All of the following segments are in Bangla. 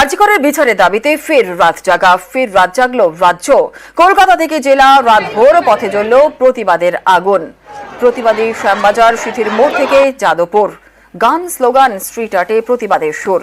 আরজিকরের বিচারের দাবিতে ফের রাত জাগলো রাজ্য। কলকাতা থেকে জেলা রাতভর পথে জ্বলল প্রতিবাদের আগুন। প্রতিবাদী শ্যামবাজার সিথির মোড় থেকে যাদবপুর, গান স্লোগান, স্ট্রিট আর্টে প্রতিবাদের সুর।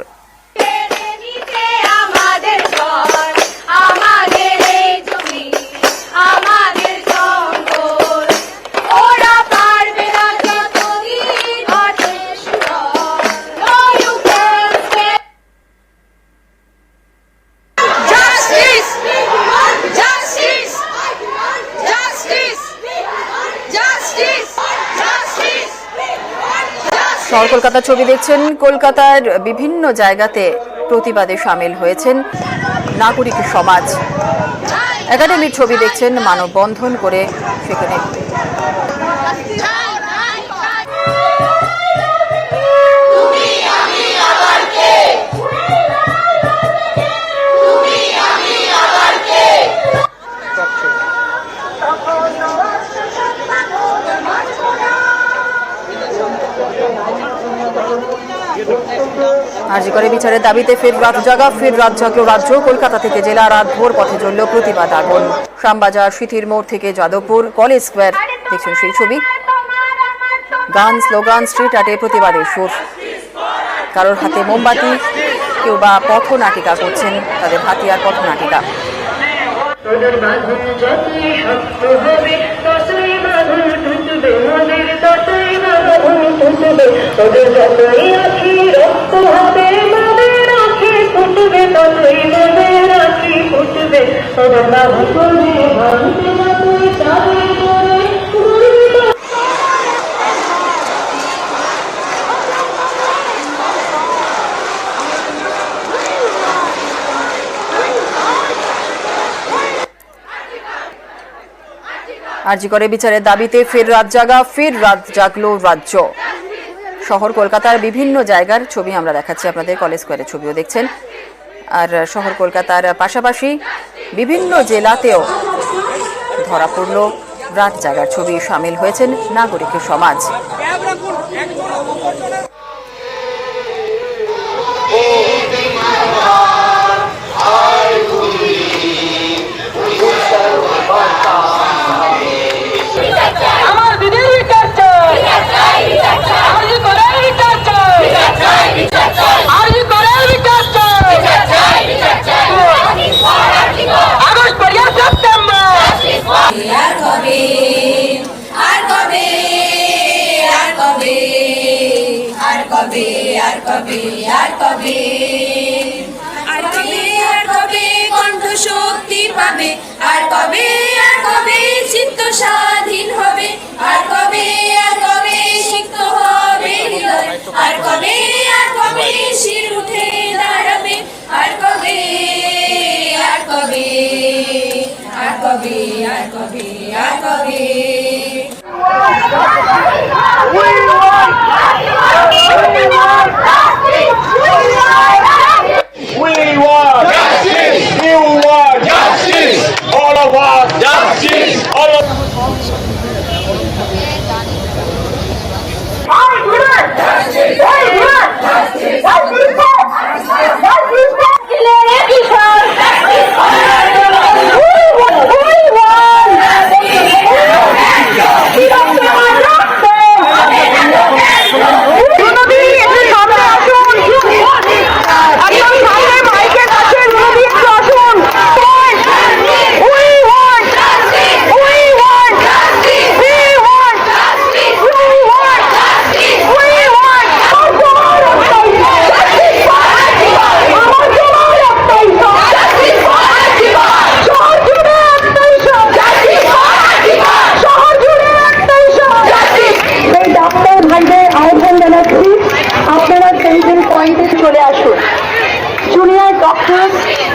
শহর কলকাতার ছবি দেখছেন। কলকাতার বিভিন্ন জায়গাতে প্রতিবাদে সামিল হয়েছেন নাগরিক সমাজ। একাডেমির ছবি দেখছেন, মানববন্ধন করে সেখানে আরজিকরের বিচারের দাবিতে ফের রাত জাগলো রাজ্য। কলকাতা থেকে জেলা রাতভর পথে জ্বলল প্রতিবাদ আগুন। শ্যামবাজার সিথির মোড় থেকে যাদবপুর, কলেজ স্কোয়ার দেখছেন সেই ছবি। গান স্লোগান, স্ট্রিট আর্টে প্রতিবাদের সুর। কারোর হাতে মোমবাতি, কেউ বা পথনাটিকা করছেন, তাদের হাতিয়ার পথনাটিকা। আরজিকরের বিচারের দাবিতে ফের রাত জাগলো রাজ্য। শহর কলকাতার বিভিন্ন জায়গার ছবি আমরা দেখাচ্ছি আপনাদের, কলেজ স্কোয়ারের ছবিও দেখছেন। আর শহর কলকাতার পাশাপাশি বিভিন্ন জেলাতেও ধরা পড়ল রাত জাগার ছবি। সামিল হয়েছেন নাগরিক সমাজ। শক্তি পাবে আর কবে চিত্ত স্বাধীন হবে আর কবে সিক্ত হবে হৃদয় আর কবে শির উঠে দাঁড়াবে আর কবে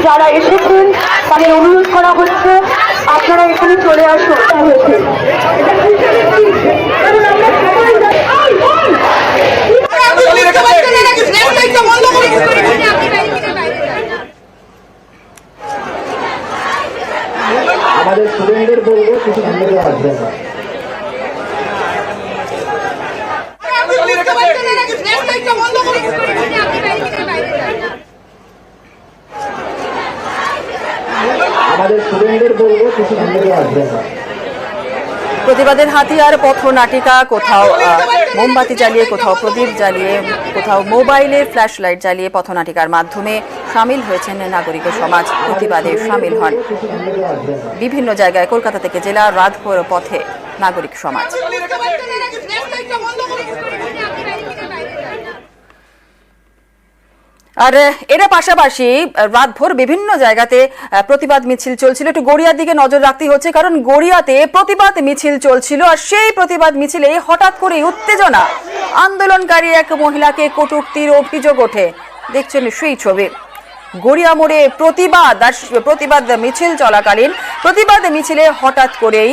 যারা এসেছেন তাদের অনুরোধ করা হচ্ছে আপনারা এখানে চলে আসুন। আমাদের স্টুডেন্টদের বলবো কিছু ভিতরে আসবে না। আমাদের স্টুডেন্টদের বলবো কিছু ভিডিও আসবেন না। প্রতিবাদের হাতিয়ার পথনাটিকা, কোথাও মোমবাতি জ্বালিয়ে, কোথাও প্রদীপ জ্বালিয়ে, কোথাও মোবাইলের ফ্ল্যাশ লাইট জ্বালিয়ে পথনাটিকার মাধ্যমে সামিল হয়েছেন নাগরিক সমাজ, প্রতিবাদে সামিল হন বিভিন্ন জায়গায়। কলকাতা থেকে জেলা রাতভর পথে নাগরিক সমাজ। আর এর পাশাপাশি রাতভর বিভিন্ন জায়গাতে প্রতিবাদ মিছিল চলছিল। একটু গড়িয়ার দিকে নজর রাখতে হচ্ছে, কারণ গড়িয়াতে প্রতিবাদ মিছিল চলছিল আর সেই প্রতিবাদ মিছিলে হঠাৎ করে উত্তেজনা। আন্দোলনকারী এক মহিলাকে কটূক্তির অভিযোগ ওঠে, দেখছেন সেই ছবি। গড়িয়া মোড়ে প্রতিবাদ মিছিল চলাকালীন প্রতিবাদ মিছিলে হঠাৎ করেই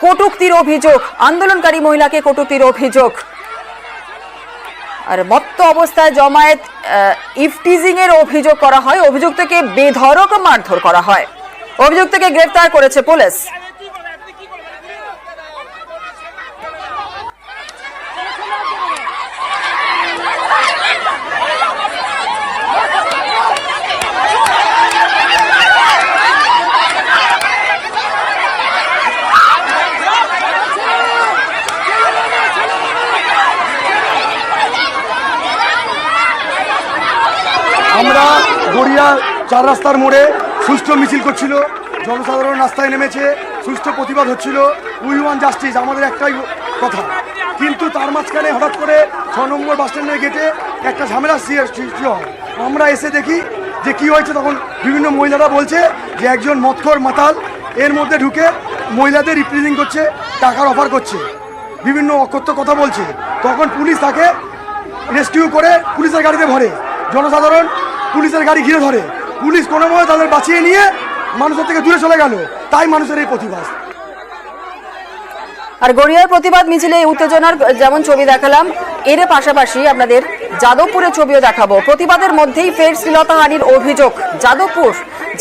কটূক্তির অভিযোগ, আন্দোলনকারী মহিলাকে কটূক্তির অভিযোগ। আর মত্ত অবস্থায় জমায়েত ইফটিজিং এর অভিযোগ করা হয়। অভিযুক্তকে বেধড়ক মারধর করা হয়। অভিযুক্তকে গ্রেফতার করেছে পুলিশ। আমরা গড়িয়া 4 রাস্তার মোড়ে সুষ্ঠু মিছিল করছিল, জনসাধারণ রাস্তায় নেমেছে, সুষ্ঠু প্রতিবাদ হচ্ছিল। উই ওয়ান্ট জাস্টিস, আমাদের একটাই কথা। কিন্তু তার মাঝখানে হঠাৎ করে 6 নম্বর বাস স্ট্যান্ডের গেটে একটা ঝামেলা সৃষ্টি হয়। আমরা এসে দেখি যে কি হয়েছে। তখন বিভিন্ন মহিলারা বলছে যে একজন মদখোর মাতাল এর মধ্যে ঢুকে মহিলাদের রিপ্রেজেন্ট করছে, টাকার অফার করছে, বিভিন্ন অকথ্য কথা বলছে। তখন পুলিশ তাকে রেস্কিউ করে পুলিশের গাড়িতে ভরে। জনসাধারণ পুলিশের গাড়ি ঘিরে ধরে, পুলিশ কোনোভাবে তাদের বাঁচিয়ে নিয়ে মানুষের থেকে দূরে চলে গেল। তাই মানুষের এই প্রতিবাদ। আর গড়িয়ার প্রতিবাদ মিছিলে উত্তেজনার যেমন ছবি দেখালাম, এর পাশাপাশি আপনাদের যাদবপুরের ছবিও দেখাবো। প্রতিবাদের মধ্যেই ফের শ্লীলতাহানির অভিযোগ।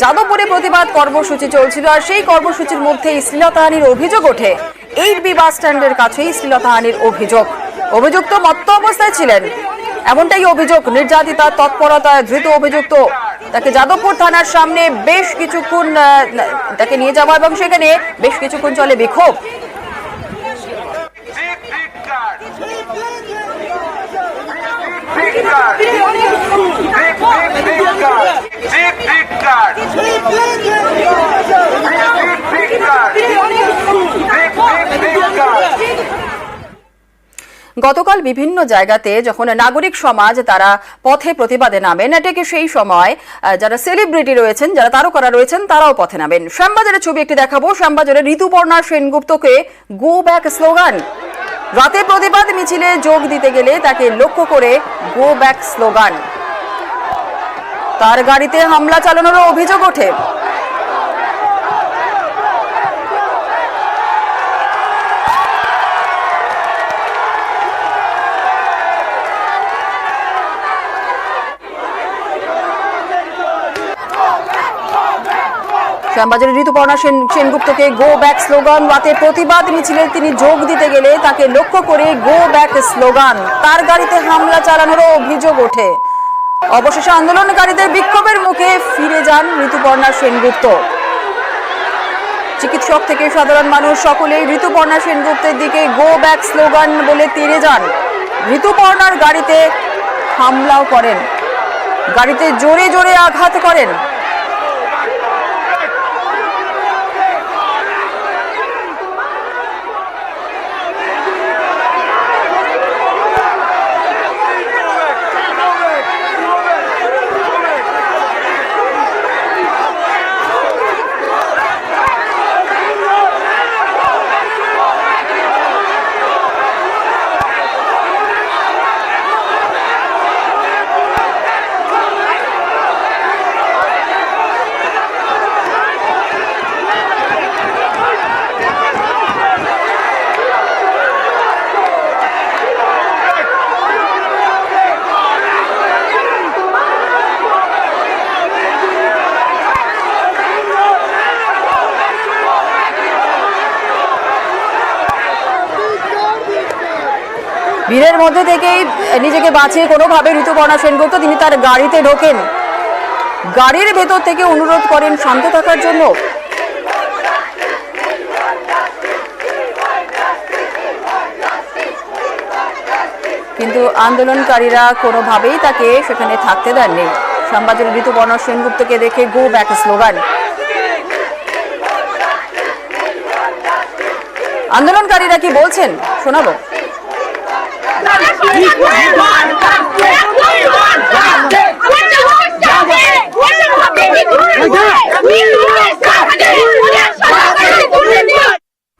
যাদবপুরে প্রতিবাদ কর্মসূচি চলছিল আর সেই কর্মসূচির মধ্যেই শ্লীলতাহানির অভিযোগ ওঠে। এই বাস স্ট্যান্ডের কাছেই শ্লীলতাহানির অভিযোগ। অভিযুক্ত মত্ত অবস্থায় ছিলেন, এমনটাই অভিযোগ। নির্যাতিতার তৎপরতায় ধৃত অভিযুক্ত তাকে যাদবপুর থানার সামনে বেশ কিছুক্ষণ তাকে নিয়ে যাওয়া এবং সেখানে বেশ কিছুক্ষণ চলে বিক্ষোভ। গতকাল বিভিন্ন জায়গাতে যখন নাগরিক সমাজ তারা পথে প্রতিবাদে নামেন, এটাকে সেই সময় যারা সেলিব্রিটি রয়েছেন, যারা তারকারা রয়েছেন, তারাও পথে নামেন। শ্যামবাজারের ছবি একটি দেখাবো। শ্যামবাজারে ঋতুপর্ণা সেনগুপ্তকে গো ব্যাক স্লোগান। রাতে প্রতিবাদ মিছিলে যোগ দিতে গেলে তাকে লক্ষ্য করে গো ব্যাক স্লোগান। তার গাড়িতে হামলা চালানোরও অভিযোগ ওঠে। শ্যামবাজারের ঋতুপর্ণা সেনগুপ্তকে গো ব্যাক স্লোগান। রাতে প্রতিবাদ মিছিলে তিনি যোগ দিতে গেলে তাকে লক্ষ্য করে গো ব্যাক স্লোগান। তার গাড়িতে হামলা চালানোরও অভিযোগ ওঠে। অবশেষে আন্দোলনকারীদের বিক্ষোভের মুখে ফিরে যান ঋতুপর্ণা সেনগুপ্ত। চিকিৎসক থেকে সাধারণ মানুষ সকলেই ঋতুপর্ণা সেনগুপ্তের দিকে গো ব্যাক স্লোগান বলে তীরে যান। ঋতুপর্ণার গাড়িতে হামলাও করেন, গাড়িতে জোরে জোরে আঘাত করেন। ভিড়ের মধ্যে থেকেই নিজেকে বাঁচিয়ে কোনোভাবে ঋতুপর্ণা সেনগুপ্ত তিনি তার গাড়িতে ঢোকেন। গাড়ির ভেতর থেকে অনুরোধ করেন শান্ত থাকার জন্য। কিন্তু আন্দোলনকারীরা কোনোভাবেই তাকে সেখানে থাকতে দেননি। শ্যামবাজার ঋতুপর্ণা সেনগুপ্তকে দেখে গো ব্যাক স্লোগান। আন্দোলনকারীরা কি বলছেন শোনাবো।